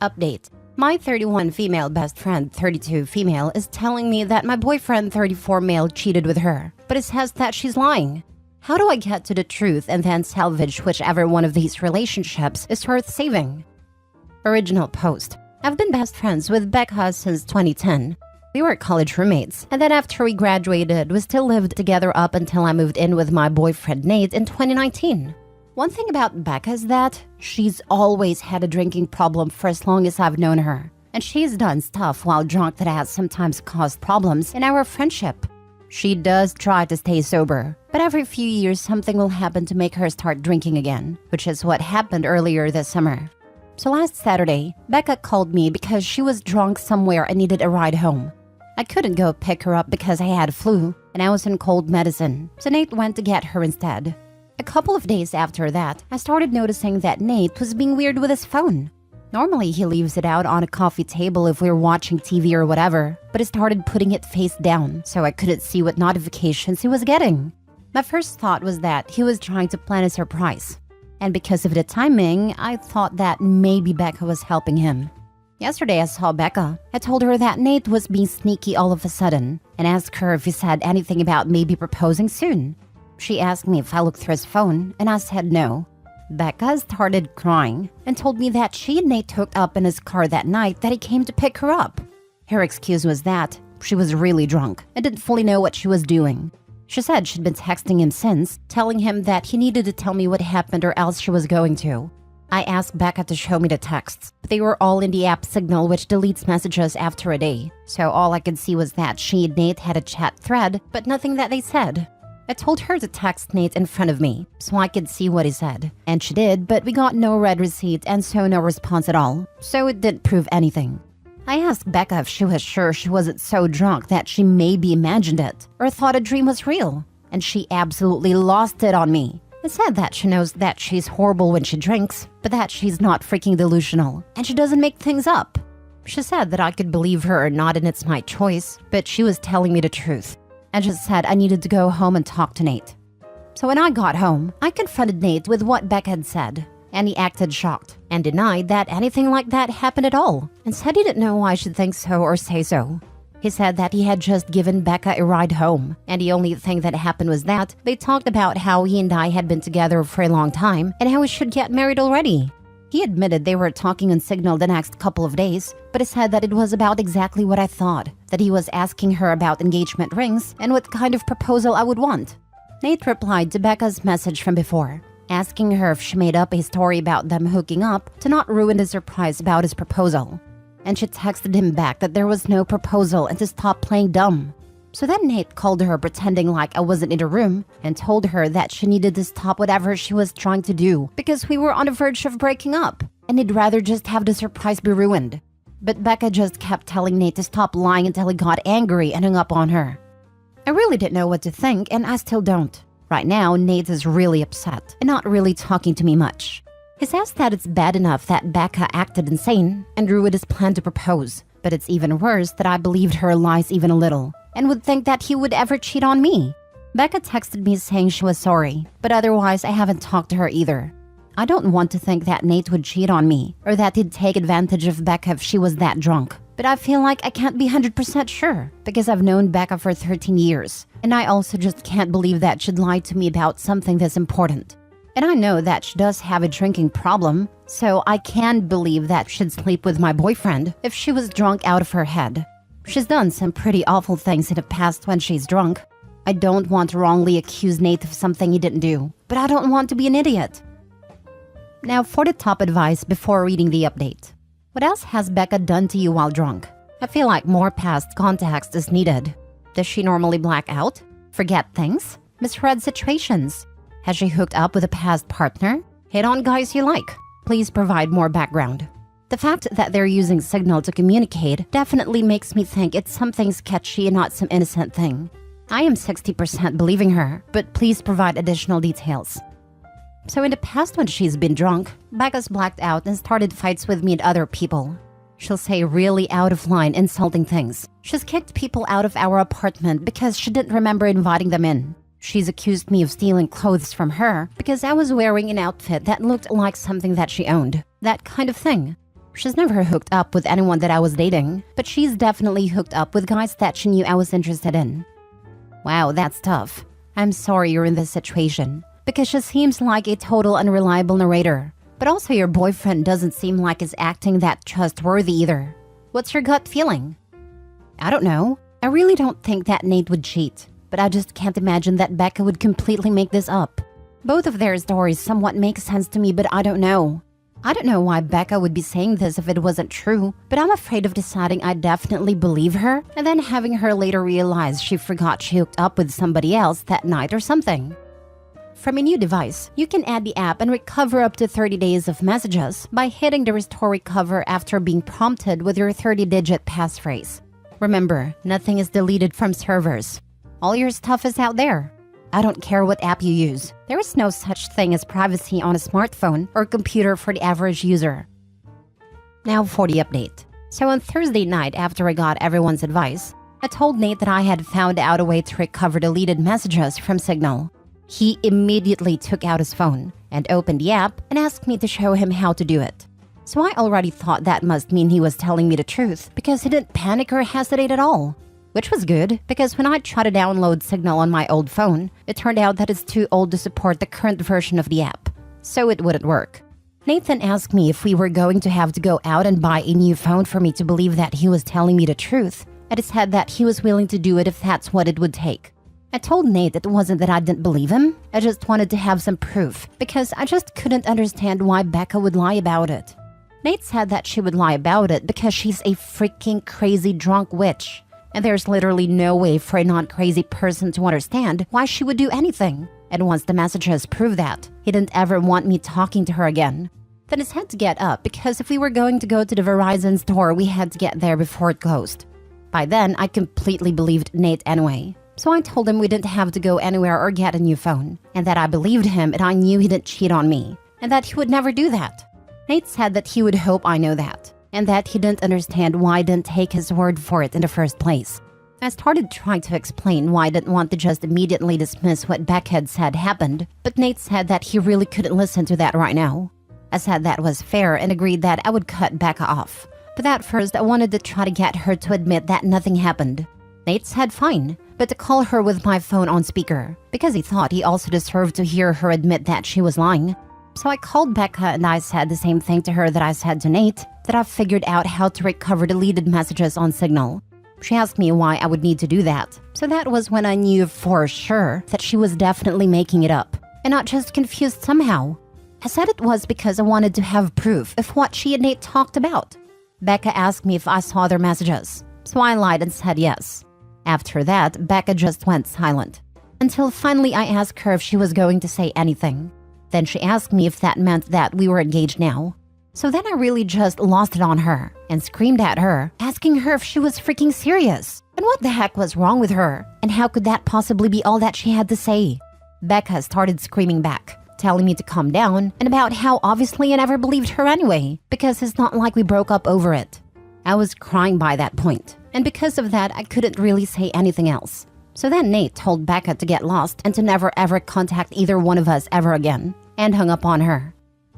Update. My 31 female best friend 32 female is telling me that my boyfriend 34 male cheated with her, but it says that she's lying. How do I get to the truth and then salvage whichever one of these relationships is worth saving? Original post. I've been best friends with Becca since 2010. We were college roommates, and then after we graduated, we still lived together up until I moved in with my boyfriend Nate in 2019. One thing about Becca is that she's always had a drinking problem for as long as I've known her. And she's done stuff while drunk that has sometimes caused problems in our friendship. She does try to stay sober, but every few years something will happen to make her start drinking again, which is what happened earlier this summer. So last Saturday, Becca called me because she was drunk somewhere and needed a ride home. I couldn't go pick her up because I had flu, and I was in cold medicine, so Nate went to get her instead. A couple of days after that, I started noticing that Nate was being weird with his phone. Normally, he leaves it out on a coffee table if we're watching TV or whatever, but he started putting it face down, so I couldn't see what notifications he was getting. My first thought was that he was trying to plan a surprise. And because of the timing, I thought that maybe Becca was helping him. Yesterday, I saw Becca. I told her that Nate was being sneaky all of a sudden, and asked her if he said anything about maybe proposing soon. She asked me if I looked through his phone, and I said no. Becca started crying and told me that she and Nate hooked up in his car that night that he came to pick her up. Her excuse was that she was really drunk and didn't fully know what she was doing. She said she'd been texting him since, telling him that he needed to tell me what happened or else she was going to. I asked Becca to show me the texts, but they were all in the app Signal, which deletes messages after a day. So all I could see was that she and Nate had a chat thread, but nothing that they said. I told her to text Nate in front of me, so I could see what he said. And she did, but we got no read receipt and so no response at all, so it didn't prove anything. I asked Becca if she was sure she wasn't so drunk that she maybe imagined it, or thought a dream was real, and she absolutely lost it on me. I said that she knows that she's horrible when she drinks, but that she's not freaking delusional, and she doesn't make things up. She said that I could believe her or not and it's my choice, but she was telling me the truth. I just said I needed to go home and talk to Nate. So when I got home, I confronted Nate with what Becca had said, and he acted shocked and denied that anything like that happened at all, and said he didn't know why I should think so or say so. He said that he had just given Becca a ride home, and the only thing that happened was that they talked about how he and I had been together for a long time and how we should get married already. He admitted they were talking on Signal the next couple of days, but he said that it was about exactly what I thought, that he was asking her about engagement rings and what kind of proposal I would want. Nate replied to Becca's message from before, asking her if she made up a story about them hooking up to not ruin the surprise about his proposal. And she texted him back that there was no proposal and to stop playing dumb. So then Nate called her pretending like I wasn't in the room and told her that she needed to stop whatever she was trying to do because we were on the verge of breaking up and he'd rather just have the surprise be ruined. But Becca just kept telling Nate to stop lying until he got angry and hung up on her. I really didn't know what to think, and I still don't. Right now, Nate is really upset and not really talking to me much. He says that it's bad enough that Becca acted insane and ruined his plan to propose, but it's even worse that I believed her lies even a little and would think that he would ever cheat on me. Becca texted me saying she was sorry, but otherwise I haven't talked to her either. I don't want to think that Nate would cheat on me or that he'd take advantage of Becca if she was that drunk. But I feel like I can't be 100% sure because I've known Becca for 13 years. And I also just can't believe that she'd lie to me about something this important. And I know that she does have a drinking problem, so I can believe that she'd sleep with my boyfriend if she was drunk out of her head. She's done some pretty awful things in the past when she's drunk. I don't want to wrongly accuse Nate of something he didn't do, but I don't want to be an idiot. Now for the top advice before reading the update. What else has Becca done to you while drunk? I feel like more past context is needed. Does she normally black out? Forget things? Misread situations? Has she hooked up with a past partner? Hit on guys you like? Please provide more background. The fact that they're using Signal to communicate definitely makes me think it's something sketchy and not some innocent thing. I am 60% believing her, but please provide additional details. So in the past when she's been drunk, Becca's blacked out and started fights with me and other people. She'll say really out of line, insulting things. She's kicked people out of our apartment because she didn't remember inviting them in. She's accused me of stealing clothes from her because I was wearing an outfit that looked like something that she owned. That kind of thing. She's never hooked up with anyone that I was dating, but she's definitely hooked up with guys that she knew I was interested in. Wow, that's tough. I'm sorry you're in this situation, because she seems like a total unreliable narrator. But also your boyfriend doesn't seem like he's acting that trustworthy either. What's your gut feeling? I don't know. I really don't think that Nate would cheat, but I just can't imagine that Becca would completely make this up. Both of their stories somewhat make sense to me, but I don't know. I don't know why Becca would be saying this if it wasn't true, but I'm afraid of deciding I definitely believe her and then having her later realize she forgot she hooked up with somebody else that night or something. From a new device, you can add the app and recover up to 30 days of messages by hitting the Restore Recover after being prompted with your 30-digit passphrase. Remember, nothing is deleted from servers. All your stuff is out there. I don't care what app you use. There is no such thing as privacy on a smartphone or computer for the average user. Now for the update. So on Thursday night after I got everyone's advice, I told Nate that I had found out a way to recover deleted messages from Signal. He immediately took out his phone and opened the app and asked me to show him how to do it. So I already thought that must mean he was telling me the truth because he didn't panic or hesitate at all. Which was good, because when I tried to download Signal on my old phone, it turned out that it's too old to support the current version of the app, so it wouldn't work. Nathan asked me if we were going to have to go out and buy a new phone for me to believe that he was telling me the truth, and he said that he was willing to do it if that's what it would take. I told Nate it wasn't that I didn't believe him, I just wanted to have some proof, because I just couldn't understand why Becca would lie about it. Nate said that she would lie about it because she's a freaking crazy drunk witch. And there's literally no way for a non-crazy person to understand why she would do anything. And once the messages prove that, he didn't ever want me talking to her again. Then his had to get up because if we were going to go to the Verizon store, we had to get there before it closed. By then, I completely believed Nate anyway. So I told him we didn't have to go anywhere or get a new phone, and that I believed him and I knew he didn't cheat on me, and that he would never do that. Nate said that he would hope I know that, and that he didn't understand why I didn't take his word for it in the first place. I started trying to explain why I didn't want to just immediately dismiss what Beck had said happened, but Nate said that he really couldn't listen to that right now. I said that was fair and agreed that I would cut Becca off. But at first, I wanted to try to get her to admit that nothing happened. Nate said fine, but to call her with my phone on speaker, because he thought he also deserved to hear her admit that she was lying. So I called Becca and I said the same thing to her that I said to Nate, that I figured out how to recover deleted messages on Signal. She asked me why I would need to do that, so that was when I knew for sure that she was definitely making it up, and not just confused somehow. I said it was because I wanted to have proof of what she and Nate talked about. Becca asked me if I saw their messages, so I lied and said yes. After that, Becca just went silent, until finally I asked her if she was going to say anything. Then she asked me if that meant that we were engaged now. So then I really just lost it on her and screamed at her, asking her if she was freaking serious. And what the heck was wrong with her? And how could that possibly be all that she had to say? Becca started screaming back, telling me to calm down and about how obviously I never believed her anyway, because it's not like we broke up over it. I was crying by that point, and because of that, I couldn't really say anything else. So then Nate told Becca to get lost and to never ever contact either one of us ever again, and hung up on her.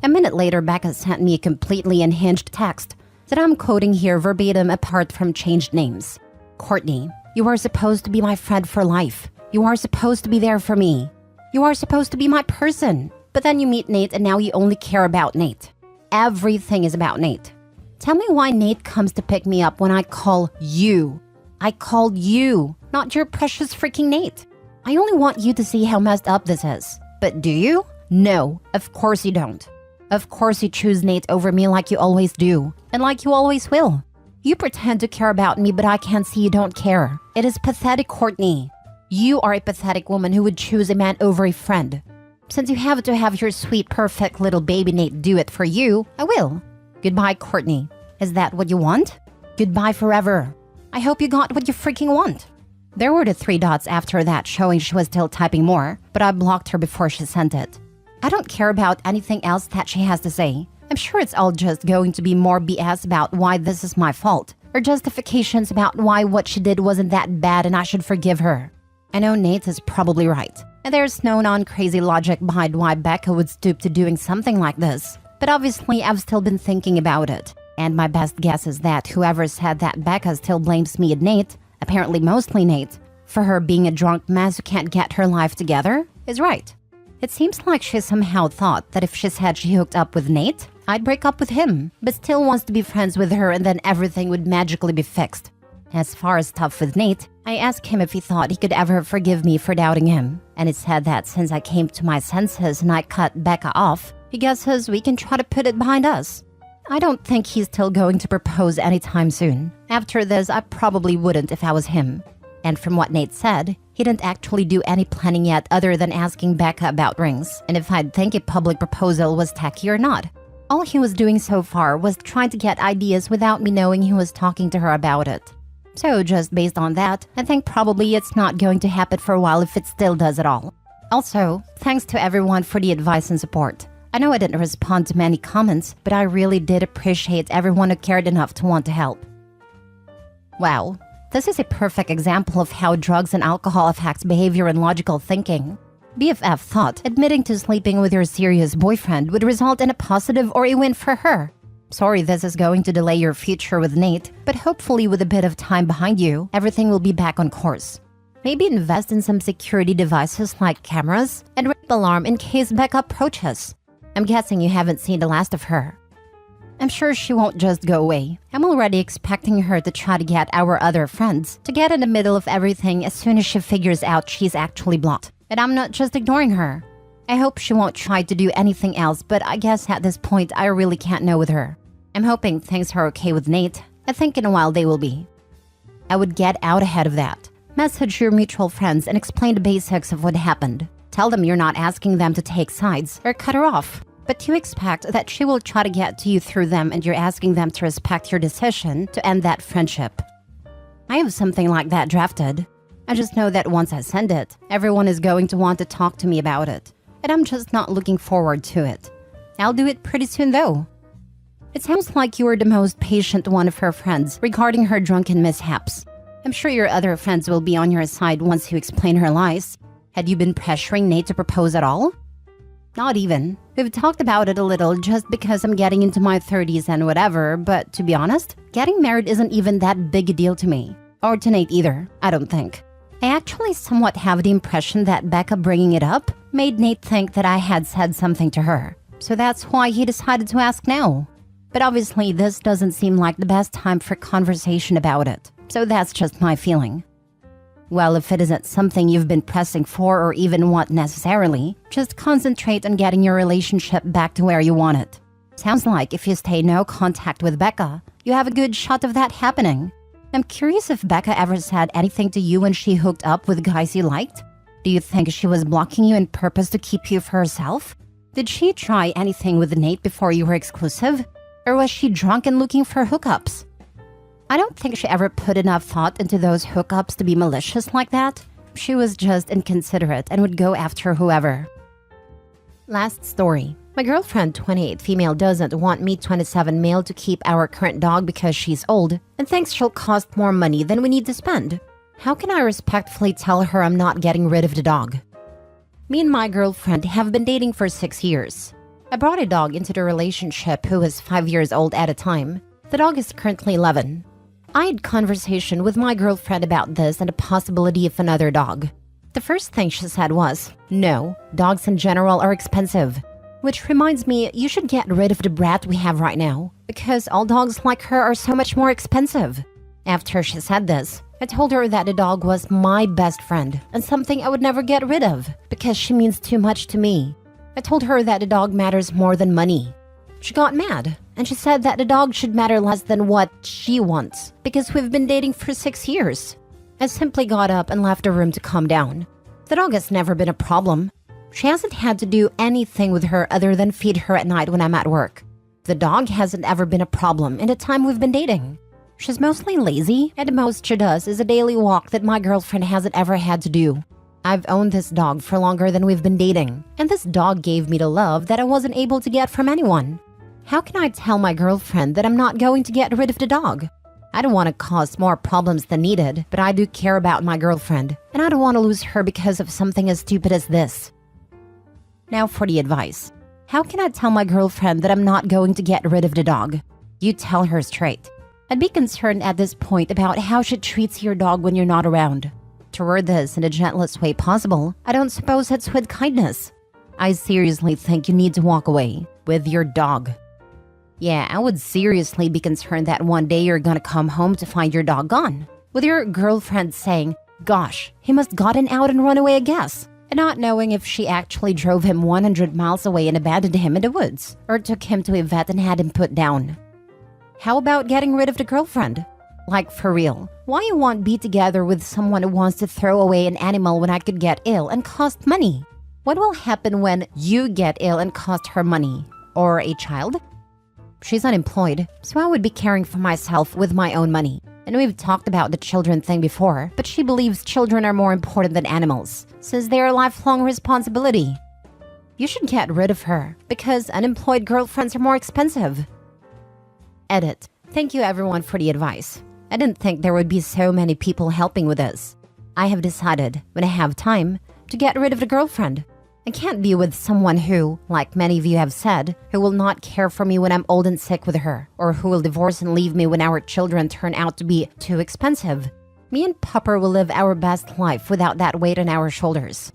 A minute later, Becca sent me a completely unhinged text that I'm quoting here verbatim apart from changed names. Courtney, you are supposed to be my friend for life. You are supposed to be there for me. You are supposed to be my person. But then you meet Nate and now you only care about Nate. Everything is about Nate. Tell me why Nate comes to pick me up when I call you. I called you, not your precious freaking Nate. I only want you to see how messed up this is. But do you? No, of course you don't. Of course you choose Nate over me like you always do, and like you always will. You pretend to care about me, but I can't see you don't care. It is pathetic, Courtney. You are a pathetic woman who would choose a man over a friend. Since you have to have your sweet, perfect little baby Nate do it for you, I will. Goodbye, Courtney. Is that what you want? Goodbye forever. I hope you got what you freaking want. There were the 3 dots after that showing she was still typing more, but I blocked her before she sent it. I don't care about anything else that she has to say. I'm sure it's all just going to be more BS about why this is my fault, or justifications about why what she did wasn't that bad and I should forgive her. I know Nate is probably right, and there's no non-crazy logic behind why Becca would stoop to doing something like this, but obviously I've still been thinking about it. And my best guess is that whoever said that Becca still blames me and Nate, apparently mostly Nate, for her being a drunk mess who can't get her life together, is right. It seems like she somehow thought that if she said she hooked up with Nate, I'd break up with him, but still wants to be friends with her and then everything would magically be fixed. As far as stuff with Nate, I asked him if he thought he could ever forgive me for doubting him, and he said that since I came to my senses and I cut Becca off, he guesses we can try to put it behind us. I don't think he's still going to propose anytime soon. After this, I probably wouldn't if I was him. And from what Nate said, he didn't actually do any planning yet other than asking Becca about rings, and if I'd think a public proposal was tacky or not. All he was doing so far was trying to get ideas without me knowing he was talking to her about it. So just based on that, I think probably it's not going to happen for a while if it still does at all. Also, thanks to everyone for the advice and support. I know I didn't respond to many comments, but I really did appreciate everyone who cared enough to want to help. Wow, this is a perfect example of how drugs and alcohol affects behavior and logical thinking. BFF thought admitting to sleeping with your serious boyfriend would result in a positive or a win for her. Sorry this is going to delay your future with Nate, but hopefully with a bit of time behind you, everything will be back on course. Maybe invest in some security devices like cameras and rape alarm in case Becca approaches. I'm guessing you haven't seen the last of her. I'm sure she won't just go away. I'm already expecting her to try to get our other friends to get in the middle of everything as soon as she figures out she's actually blocked. And I'm not just ignoring her. I hope she won't try to do anything else, but I guess at this point I really can't know with her. I'm hoping things are okay with Nate. I think in a while they will be. I would get out ahead of that. Message your mutual friends and explain the basics of what happened. Tell them you're not asking them to take sides or cut her off, but you expect that she will try to get to you through them and you're asking them to respect your decision to end that friendship. I have something like that drafted. I just know that once I send it, everyone is going to want to talk to me about it, and I'm just not looking forward to it. I'll do it pretty soon though. It sounds like you are the most patient one of her friends regarding her drunken mishaps. I'm sure your other friends will be on your side once you explain her lies. Had you been pressuring Nate to propose at all? Not even. We've talked about it a little just because I'm getting into my 30s and whatever, but to be honest, getting married isn't even that big a deal to me. Or to Nate either, I don't think. I actually somewhat have the impression that Becca bringing it up made Nate think that I had said something to her. So that's why he decided to ask now. But obviously this doesn't seem like the best time for conversation about it. So that's just my feeling. Well, if it isn't something you've been pressing for or even want necessarily, just concentrate on getting your relationship back to where you want it. Sounds like if you stay no contact with Becca, you have a good shot of that happening. I'm curious if Becca ever said anything to you when she hooked up with guys you liked? Do you think she was blocking you on purpose to keep you for herself? Did she try anything with Nate before you were exclusive? Or was she drunk and looking for hookups? I don't think she ever put enough thought into those hookups to be malicious like that. She was just inconsiderate and would go after whoever. Last story. My girlfriend, 28 female, doesn't want me, 27 male, to keep our current dog because she's old and thinks she'll cost more money than we need to spend. How can I respectfully tell her I'm not getting rid of the dog? Me and my girlfriend have been dating for 6 years. I brought a dog into the relationship who was 5 years old at a time. The dog is currently 11. I had conversation with my girlfriend about this and the possibility of another dog. The first thing she said was, no, dogs in general are expensive. Which reminds me, you should get rid of the brat we have right now, because all dogs like her are so much more expensive. After she said this, I told her that the dog was my best friend and something I would never get rid of because she means too much to me. I told her that the dog matters more than money. She got mad, and she said that the dog should matter less than what she wants, because we've been dating for 6 years. I simply got up and left the room to calm down. The dog has never been a problem. She hasn't had to do anything with her other than feed her at night when I'm at work. The dog hasn't ever been a problem in the time we've been dating. She's mostly lazy, and the most she does is a daily walk that my girlfriend hasn't ever had to do. I've owned this dog for longer than we've been dating, and this dog gave me the love that I wasn't able to get from anyone. How can I tell my girlfriend that I'm not going to get rid of the dog? I don't want to cause more problems than needed, but I do care about my girlfriend, and I don't want to lose her because of something as stupid as this. Now for the advice. How can I tell my girlfriend that I'm not going to get rid of the dog? You tell her straight. I'd be concerned at this point about how she treats your dog when you're not around. To word this in the gentlest way possible, I don't suppose it's with kindness. I seriously think you need to walk away with your dog. Yeah, I would seriously be concerned that one day you're gonna come home to find your dog gone, with your girlfriend saying, "Gosh, he must gotten out and run away, I guess," and not knowing if she actually drove him 100 miles away and abandoned him in the woods, or took him to a vet and had him put down. How about getting rid of the girlfriend? Like, for real, why you want be together with someone who wants to throw away an animal when I could get ill and cost money? What will happen when you get ill and cost her money? Or a child? She's unemployed, so I would be caring for myself with my own money. And we've talked about the children thing before, but she believes children are more important than animals, since they are a lifelong responsibility. You should get rid of her, because unemployed girlfriends are more expensive. Edit. Thank you everyone for the advice. I didn't think there would be so many people helping with this. I have decided, when I have time, to get rid of the girlfriend. I can't be with someone who, like many of you have said, who will not care for me when I'm old and sick with her, or who will divorce and leave me when our children turn out to be too expensive. Me and Pupper will live our best life without that weight on our shoulders.